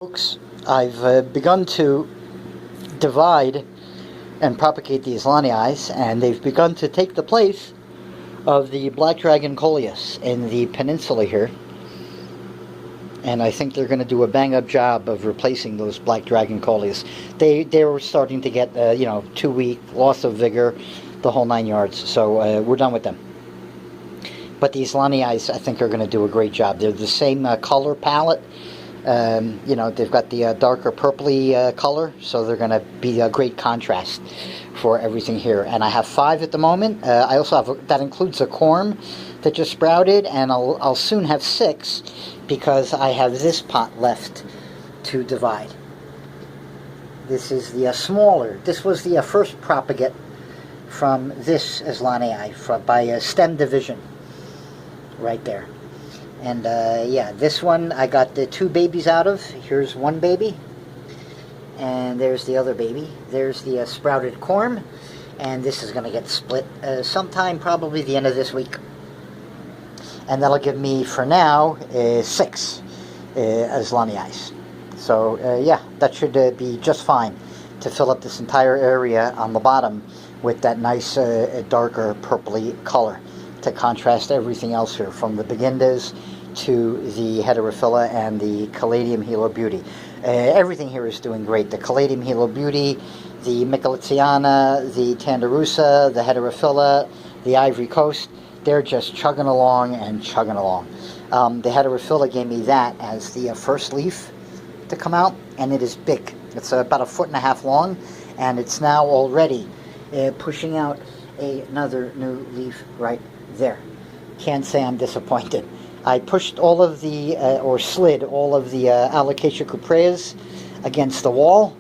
Folks, I've begun to divide and propagate these Laniais, and they've begun to take the place of the Black Dragon Coleus in the peninsula here. And I think they're going to do a bang-up job of replacing those Black Dragon Coleus. They were starting to get, too weak, loss of vigor, the whole 9 yards. So we're done with them. But these Laniais, I think, are going to do a great job. They're the same color palette. They've got the darker purpley color, so they're going to be a great contrast for everything here. And I have 5 at the moment. I also have, that includes a corm that just sprouted, and I'll soon have 6 because I have this pot left to divide. This is the smaller. This was the first propagate from this Lanii by stem division, right there. And this one I got the 2 babies out of. Here's one baby, and there's the other baby. There's the sprouted corm, and this is going to get split sometime, probably the end of this week. And that'll give me, for now, 6 Laniais. So that should be just fine to fill up this entire area on the bottom with that nice darker purpley color, to contrast everything else here, from the begindas to the Heterophylla and the Caladium Hilo Beauty. Everything here is doing great. The Caladium Hilo Beauty, the Michelitziana, the Tanderusa, the Heterophylla, the Ivory Coast, they're just chugging along and chugging along. The Heterophylla gave me that as the first leaf to come out, and it is big. It's about 1.5 feet long, and it's now already pushing out another new leaf right there. Can't say I'm disappointed. I pushed all of the, or slid all of the Alocasia cupreas against the wall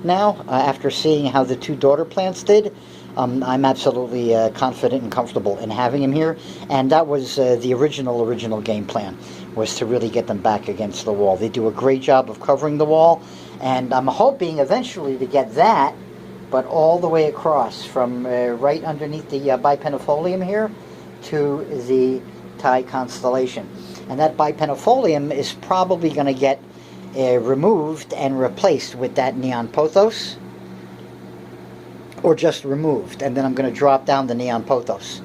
now, after seeing how the 2 daughter plants did. I'm absolutely confident and comfortable in having them here, and that was the original game plan, was to really get them back against the wall. They do a great job of covering the wall, and I'm hoping eventually to get that, but all the way across from right underneath the bipenifolium here to the Thai constellation. And that bipenifolium is probably going to get removed and replaced with that neon pothos, or just removed, and then I'm going to drop down the neon pothos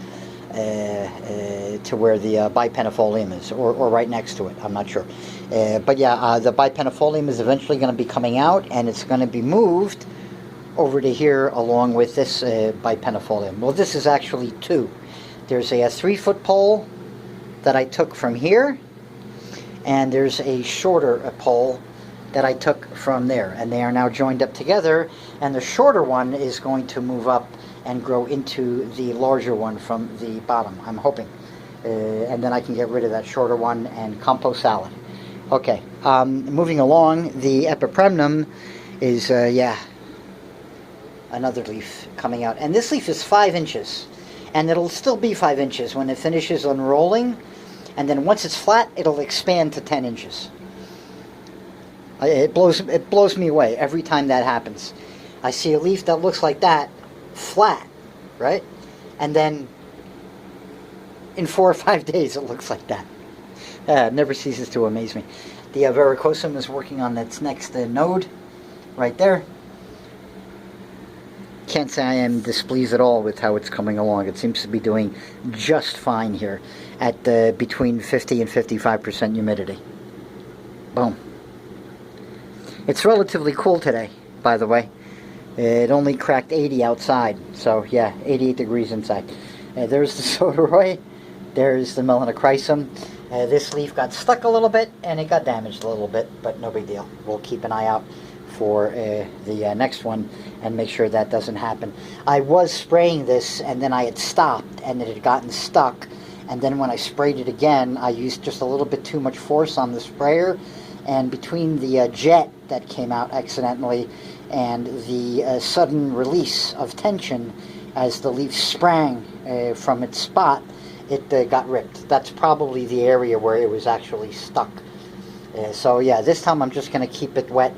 to where the bipenifolium is, or right next to it. I'm not sure. The bipenifolium is eventually going to be coming out, and it's going to be moved over to here along with this bipenifolium. Well, this is actually 2. There's a 3-foot pole that I took from here, and there's a shorter pole that I took from there, and they are now joined up together, and the shorter one is going to move up and grow into the larger one from the bottom, I'm hoping. And then I can get rid of that shorter one and compost salad. Okay, moving along, the epipremnum is, another leaf coming out. And this leaf is 5 inches. And it'll still be 5 inches when it finishes unrolling. And then once it's flat, it'll expand to 10 inches. It blows me away every time that happens. I see a leaf that looks like that, flat, right? And then in 4 or 5 days, it looks like that. It never ceases to amaze me. The verrucosum is working on its next node, right there. Can't say I am displeased at all with how it's coming along. It seems to be doing just fine here at between 50 and 55% humidity. Boom. It's relatively cool today, by the way. It only cracked 80 outside, so yeah, 88 degrees inside. There's the Soderoy. There's the Melanochrysum. This leaf got stuck a little bit, and it got damaged a little bit, but no big deal. We'll keep an eye out for the next one and make sure that doesn't happen. I was spraying this, and then I had stopped, and it had gotten stuck, and then when I sprayed it again, I used just a little bit too much force on the sprayer, and between the jet that came out accidentally and the sudden release of tension as the leaf sprang from its spot, it got ripped. That's probably the area where it was actually stuck. So yeah, this time I'm just going to keep it wet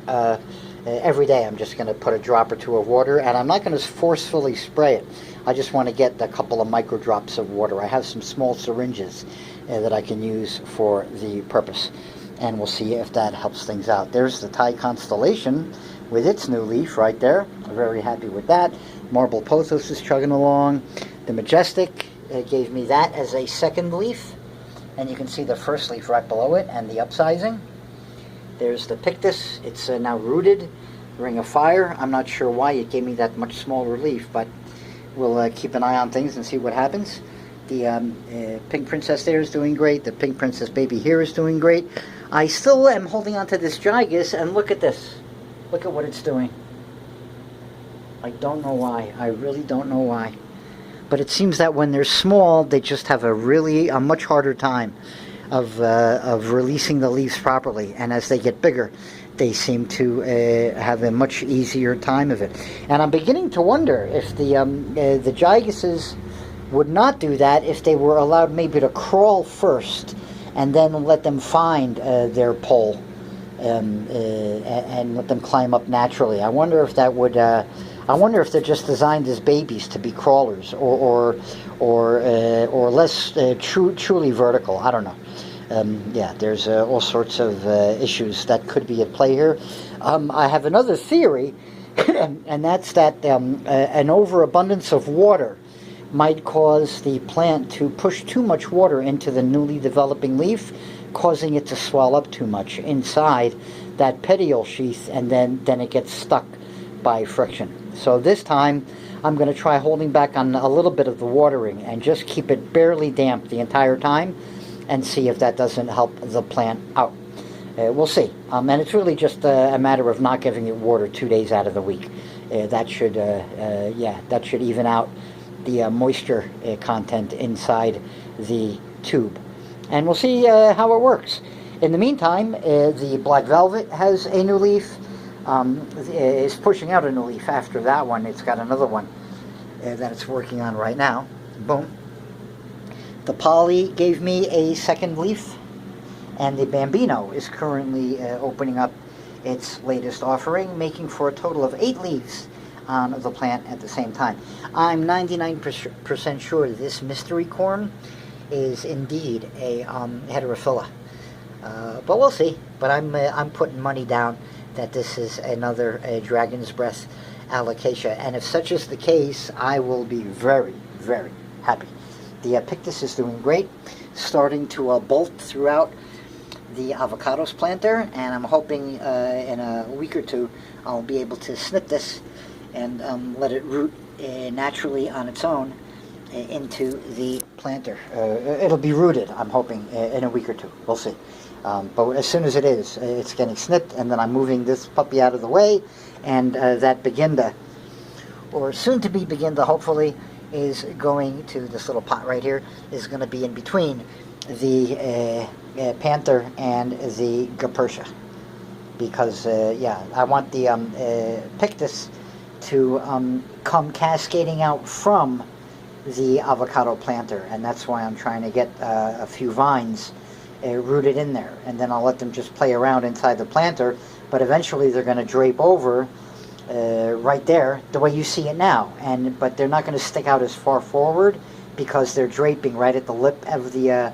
every day. I'm just going to put a drop or 2 of water, and I'm not going to forcefully spray it. I just want to get a couple of micro drops of water. I have some small syringes that I can use for the purpose. and we'll see if that helps things out. There's the Thai constellation with its new leaf right there. I'm very happy with that. Marble pothos is chugging along. The majestic gave me that as a second leaf, and you can see the first leaf right below it and the upsizing. There's the pictus. It's now rooted. Ring of Fire. I'm not sure why it gave me that much smaller leaf, but we'll keep an eye on things and see what happens. The Pink Princess there is doing great. The Pink Princess baby here is doing great. I still am holding on to this Gigas, and look at this. Look at what it's doing. I don't know why. I really don't know why. But it seems that when they're small, they just have a much harder time of releasing the leaves properly. And as they get bigger, they seem to have a much easier time of it. And I'm beginning to wonder if the Gigases would not do that if they were allowed maybe to crawl first and then let them find their pole and let them climb up naturally. I wonder if that would. I wonder if they're just designed as babies to be crawlers, or less truly vertical. I don't know. Yeah, there's all sorts of issues that could be at play here. I have another theory, and that's that an overabundance of water might cause the plant to push too much water into the newly developing leaf, causing it to swell up too much inside that petiole sheath, and then it gets stuck by friction. So this time I'm going to try holding back on a little bit of the watering and just keep it barely damp the entire time and see if that doesn't help the plant out. We'll see. And it's really just a matter of not giving it water 2 days out of the week. That should even out the moisture content inside the tube. And we'll see how it works. In the meantime, the Black Velvet has a new leaf. Is pushing out a new leaf after that one. It's got another one that it's working on right now. Boom. The Polly gave me a second leaf, and the Bambino is currently opening up its latest offering, making for a total of 8 leaves on the plant at the same time. I'm 99% sure this mystery corn is indeed a heterophylla, but we'll see. But I'm putting money down that this is another Dragon's Breath alocasia, and if such is the case, I will be very, very happy. The Pictus is doing great, starting to bolt throughout the avocados planter, and I'm hoping in a week or two I'll be able to snip this and let it root naturally on its own into the planter. It'll be rooted, I'm hoping, in a week or two. We'll see. But as soon as it is, it's getting snipped, and then I'm moving this puppy out of the way, and that Beginda, or soon-to-be Beginda, hopefully, is going to, this little pot right here, is going to be in between the Panther and the Gapertia. Because, I want the Pictus to come cascading out from the avocado planter, and that's why I'm trying to get a few vines rooted in there, and then I'll let them just play around inside the planter, but eventually they're going to drape over right there the way you see it now, but they're not going to stick out as far forward because they're draping right at the lip of the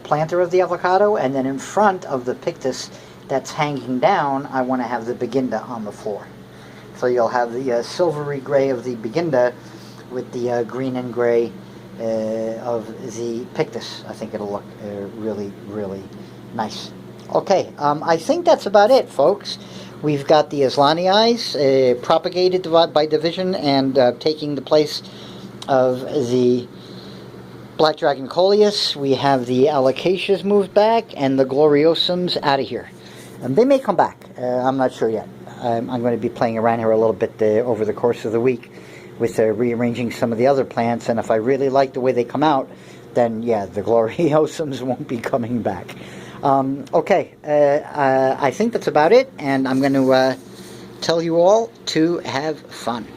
planter of the avocado, and then in front of the Pictus that's hanging down, I want to have the Beginda on the floor. So you'll have the silvery gray of the Beginda with the green and gray of the Pictus. I think it'll look really, really nice. Okay, I think that's about it, folks. We've got the Islanii propagated by division and taking the place of the Black Dragon Coleus. We have the Alocasias moved back and the Gloriosums out of here. They may come back. I'm not sure yet. I'm going to be playing around here a little bit over the course of the week with rearranging some of the other plants, and if I really like the way they come out, then yeah, the Gloriosums won't be coming back. Okay, I think that's about it, and I'm going to tell you all to have fun.